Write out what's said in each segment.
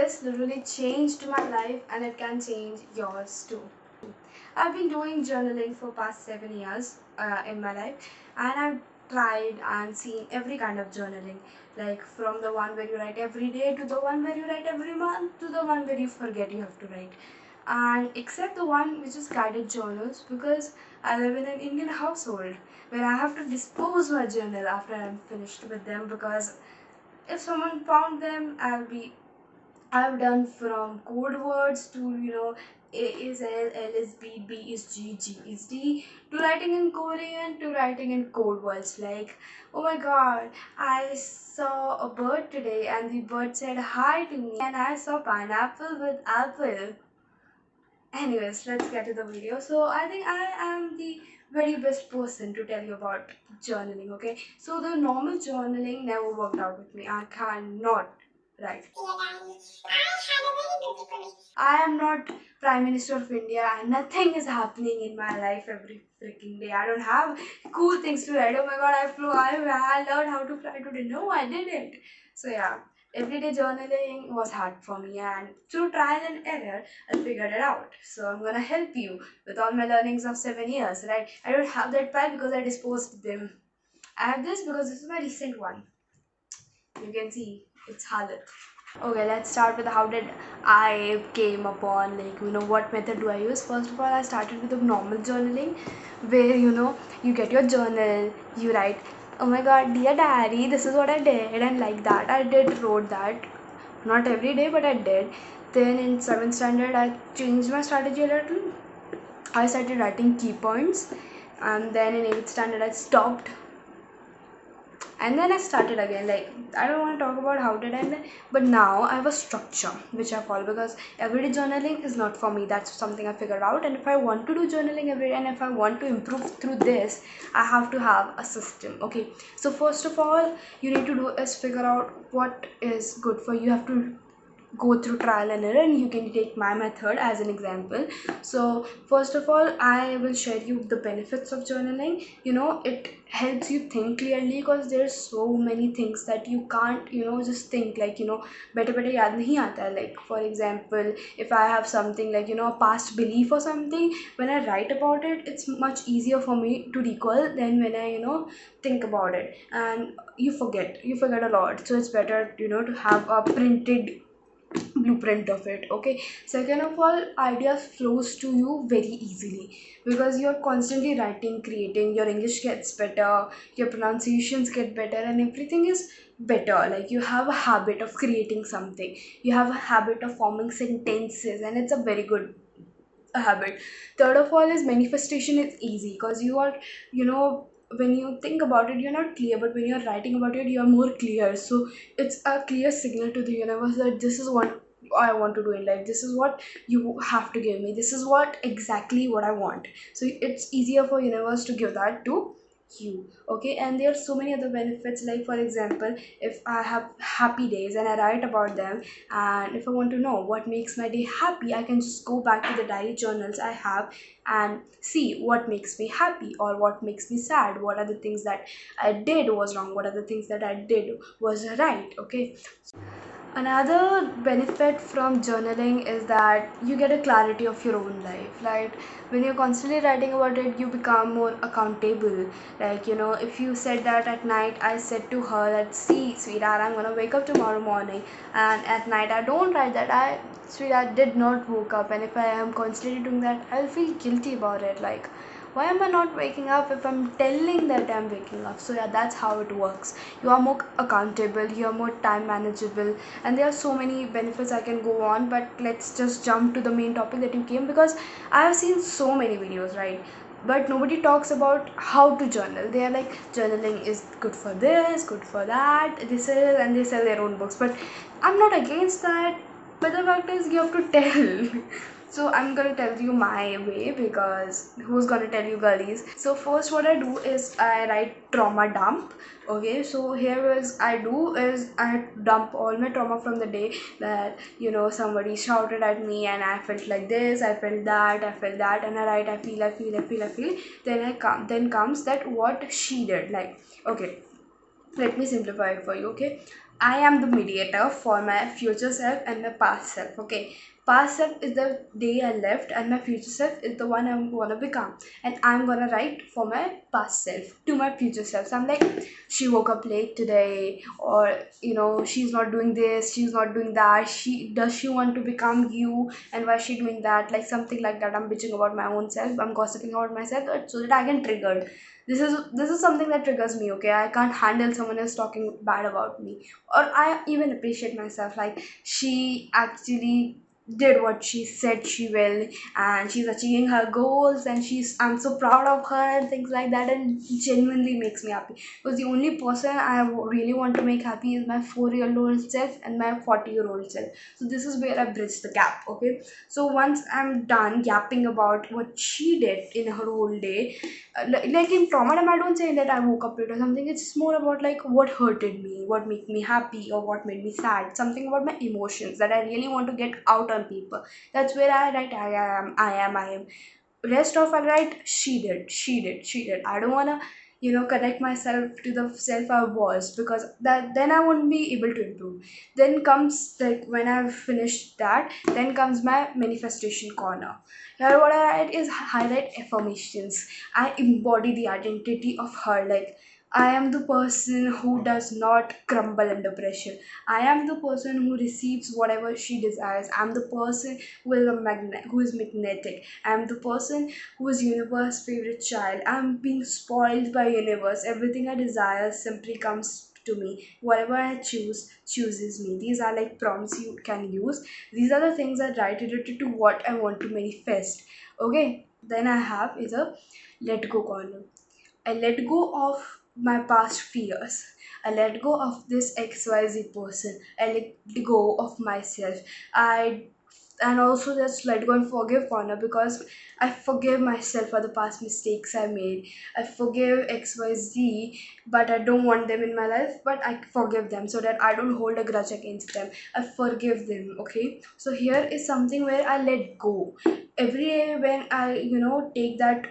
this literally changed my life and it can change yours too. I've been doing journaling for past 7 years in my life, and I've tried and seen every kind of journaling, like from the one where you write every day to the one where you write every month to the one where you forget you have to write, and except the one which is guided journals, because I live in an Indian household where I have to dispose my journal after I'm finished with them, because if someone found them, I've done from code words to A is L, L is B, B is G, G is D, to writing in Korean, to writing in code words like, oh my god, I saw a bird today and the bird said hi to me, and I saw pineapple with apple. Anyways, let's get to the video. So I think I am the very best person to tell you about journaling, okay? So the normal journaling never worked out with me. I cannot write. I am not Prime Minister of India and nothing is happening in my life every freaking day. I don't have cool things to write. Oh my god, I learned how to fly today. No, I didn't. So yeah, everyday journaling was hard for me, and through trial and error, I figured it out. So I'm gonna help you with all my learnings of 7 years, right? I don't have that pile because I disposed them. I have this because this is my recent one. You can see it's Halat. Okay, let's start with how did I came upon, like, what method do I use. First of all, I started with the normal journaling, where you get your journal, you write, oh my god, dear diary, this is what I did, and like that I wrote that, not every day but I did. Then in 7th standard I changed my strategy a little. I started writing key points, and then in 8th standard I stopped, and then I started again. Like, I don't want to talk about how did I end, but now I have a structure which I follow, because everyday journaling is not for me. That's something I figured out, and if I want to do journaling every day and if I want to improve through this, I have to have a system. Okay, so first of all, you need to do is figure out what is good for you. You have to go through trial and error, and you can take my method as an example. So first of all, I will share you the benefits of journaling. It helps you think clearly, because there's so many things that you can't just think, like, better better yaad nahi aata hai. Like, for example, if I have something like a past belief or something, when I write about it, it's much easier for me to recall than when I think about it, and you forget a lot. So it's better to have a printed blueprint of it. Okay, second of all, ideas flows to you very easily, because you're constantly writing, creating. Your English gets better, your pronunciations get better, and everything is better. Like, you have a habit of creating something, you have a habit of forming sentences, and it's a very good habit. Third of all is manifestation is easy, because you are when you think about it, you're not clear, but when you're writing about it, you're more clear. So it's a clear signal to the universe that this is what I want to do in life, this is what you have to give me, this is what exactly what I want. So it's easier for universe to give that to you. Okay, and there are so many other benefits. Like, for example, if I have happy days and I write about them, and if I want to know what makes my day happy, I can just go back to the diary journals I have and see what makes me happy or what makes me sad, what are the things that I did was wrong, what are the things that I did was right. Okay, another benefit from journaling is that you get a clarity of your own life. Like, when you're constantly writing about it, you become more accountable. Like, if you said that at night, I said to her that, see, sweetheart, I'm gonna wake up tomorrow morning, and at night I don't write that I, sweetheart, did not woke up, and if I am constantly doing that, I'll feel guilty about it. Like, why am I not waking up if I'm telling that I'm waking up? So yeah, that's how it works. You are more accountable, you are more time manageable, and there are so many benefits I can go on, but let's just jump to the main topic that you came, because I have seen so many videos, right? But nobody talks about how to journal. They are like, journaling is good for this, good for that, this is, and they sell their own books. But I'm not against that, but the fact is, you have to tell. So I'm gonna tell you my way, because who's gonna tell you girlies? So first, what I do is I write trauma dump. Okay, so here is I do is I dump all my trauma from the day that somebody shouted at me and I felt like this, I felt that, I felt that, and I write, I feel, I feel, I feel, I feel. Then comes that what she did. Like, okay, let me simplify it for you. Okay, I am the mediator for my future self and my past self. Okay, past self is the day I left, and my future self is the one I'm gonna become. And I'm gonna write for my past self to my future self. So I'm like, she woke up late today, or she's not doing this, she's not doing that. She want to become you, and why is she doing that? Like something like that. I'm bitching about my own self. I'm gossiping about myself so that I can trigger. This is something that triggers me. Okay, I can't handle someone else talking bad about me, or I even appreciate myself. Like she actually did what she said she will, and she's achieving her goals, and I'm so proud of her and things like that, and genuinely makes me happy. Because the only person really want to make happy is my 4-year-old self and my 40-year-old self. So this is where I bridge the gap. Okay, so once I'm done yapping about what she did in her whole day, like in trauma time, I don't say that I woke up late or something. It's more about like what hurted me, what made me happy, or what made me sad. Something about my emotions that I really want to get out on people. That's where I write I am. Rest of I write she did. I don't wanna connect myself to the self I was, because that then I won't be able to improve. Then comes, like, when I've finished that, then comes my manifestation corner. Here what I write is highlight affirmations. I embody the identity of her. Like, I am the person who does not crumble under pressure. I am the person who receives whatever she desires. I'm the person who is magnetic. I'm the person who is universe favorite child. I'm being spoiled by universe. Everything I desire simply comes to me. Whatever I choose chooses me. These are like prompts you can use. These are the things I write related to what I want to manifest. Okay. Then I have is a let go corner. I let go of my past fears. I let go of this XYZ person. I let go of myself. I and also just let go and forgive corner, because I forgive myself for the past mistakes I made. I forgive XYZ, but I don't want them in my life, but I forgive them so that I don't hold a grudge against them. I forgive them. Okay. So here is something where I let go. Every day when I, take that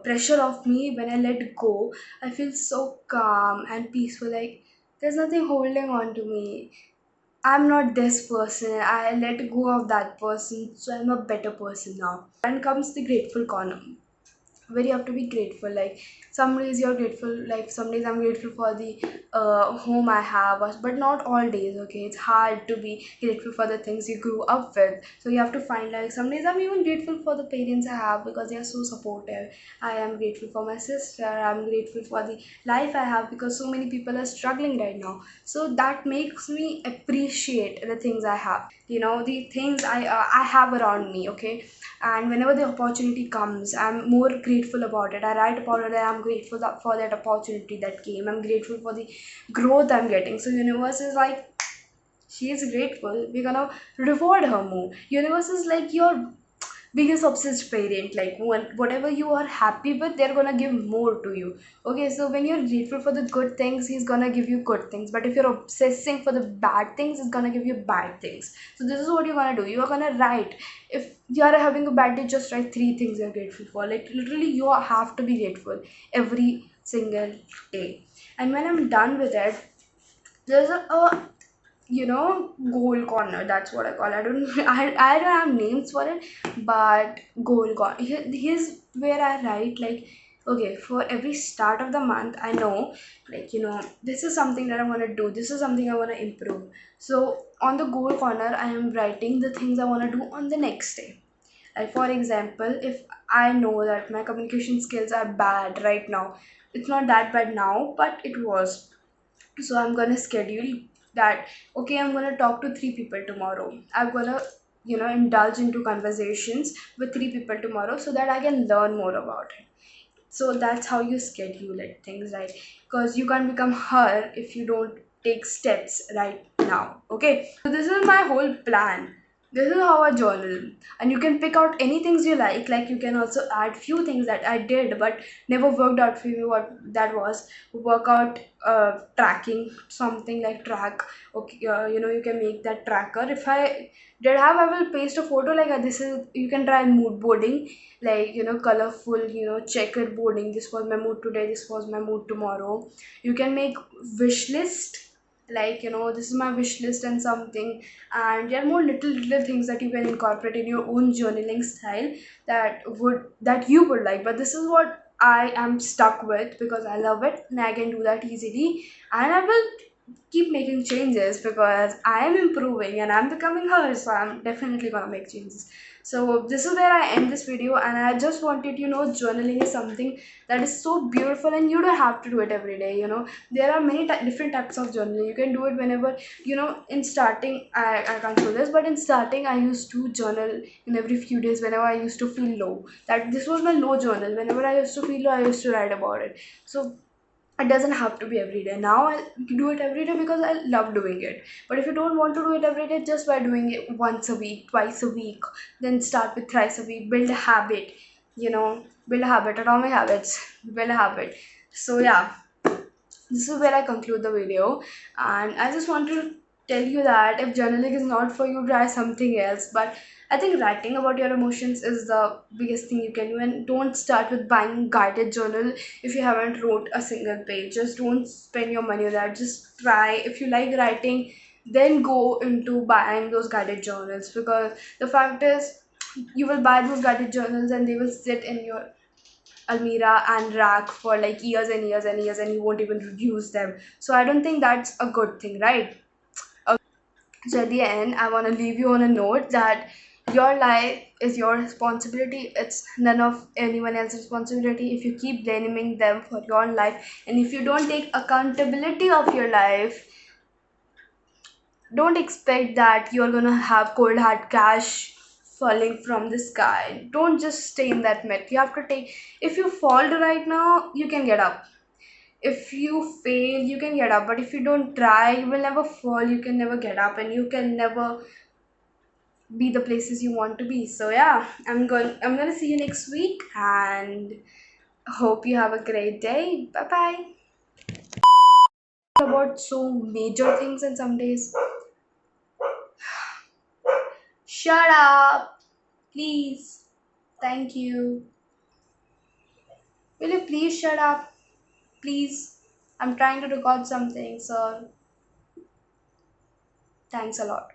pressure of me, when I let go, I feel so calm and peaceful. Like there's nothing holding on to me. I'm not this person. I let go of that person, so I'm a better person now. Then comes the grateful corner, where you have to be grateful. Like some days you're grateful, like some days I'm grateful for the home I have, but not all days. Okay, it's hard to be grateful for the things you grew up with, so you have to find, like, some days I'm even grateful for the parents I have because they are so supportive. I am grateful for my sister. I'm grateful for the life I have because so many people are struggling right now, so that makes me appreciate the things I have, the things I have around me. Okay, and whenever the opportunity comes, I'm more grateful about it. I write about it, I'm grateful for that opportunity that came. I'm grateful for the growth I'm getting. So universe is like, she is grateful, we're gonna reward her more. Universe is like your biggest obsessed parent. Like whatever you are happy with, they're gonna give more to you. Okay, so when you're grateful for the good things, he's gonna give you good things, but if you're obsessing for the bad things, he's gonna give you bad things. So this is what you're gonna do. You're gonna write, if you are having a bad day, just write 3 things you're grateful for. Like literally you have to be grateful every single day. And when I'm done with it, there's a goal corner. That's what I call it. I don't have names for it, but goal corner. Here's where I write, like, okay, for every start of the month, I know, like, this is something that I want to do, this is something I want to improve. So on the goal corner, I am writing the things I want to do on the next day. Like, for example, if I know that my communication skills are bad right now, it's not that bad now, but it was. So I'm gonna schedule that. Okay, I'm gonna talk to 3 people tomorrow. I'm gonna indulge into conversations with 3 people tomorrow so that I can learn more about it. So that's how you schedule it, things, right? Because you can't become her if you don't take steps right now. Okay, so this is my whole plan. This is how I journal. And you can pick out any things you like you can also add few things that I did but never worked out for me. What that was, workout, tracking, something like track. Okay, you can make that tracker. If I did have, I will paste a photo, like, this is, you can try mood boarding, like, colorful, checkered boarding. This was my mood today, this was my mood tomorrow. You can make wish list. like, this is my wish list and something. And there are more little things that you can incorporate in your own journaling style that you would like. But this is what I am stuck with because I love it and I can do that easily. And I will keep making changes because I am improving and I'm becoming her, so I'm definitely gonna make changes. So this is where I end this video, and I just wanted, journaling is something that is so beautiful, and you don't have to do it every day. There are many different types of journaling. You can do it whenever, in starting, I can't do this, but in starting I used to journal in every few days whenever I used to feel low. That this was my low journal. Whenever I used to feel low, I used to write about it. So it doesn't have to be every day. Now I do it every day because I love doing it. But if you don't want to do it every day, just by doing it once a week, twice a week, then start with thrice a week, build a habit. Build a habit. Atomic habits, build a habit. So yeah, this is where I conclude the video. And I just want to tell you that if journaling is not for you, try something else. But I think writing about your emotions is the biggest thing you can do. And don't start with buying guided journal if you haven't wrote a single page. Just don't spend your money on that. Just try. If you like writing, then go into buying those guided journals, because the fact is you will buy those guided journals and they will sit in your almira and rack for like years and years and years, and you won't even use them. So I don't think that's a good thing, right? So at the end, I want to leave you on a note that your life is your responsibility. It's none of anyone else's responsibility. If you keep blaming them for your life, and if you don't take accountability of your life, don't expect that you're gonna have cold hard cash falling from the sky. Don't just stay in that myth. You have to take. If you fall right now, you can get up. If you fail, you can get up. But if you don't try, you will never fall. You can never get up, and you can never be the places you want to be. So yeah, I'm gonna see you next week, and hope you have a great day. Bye bye. About so major things, and some days, shut up, please. Thank you. Will you please shut up? Please. I'm trying to record something, so thanks a lot.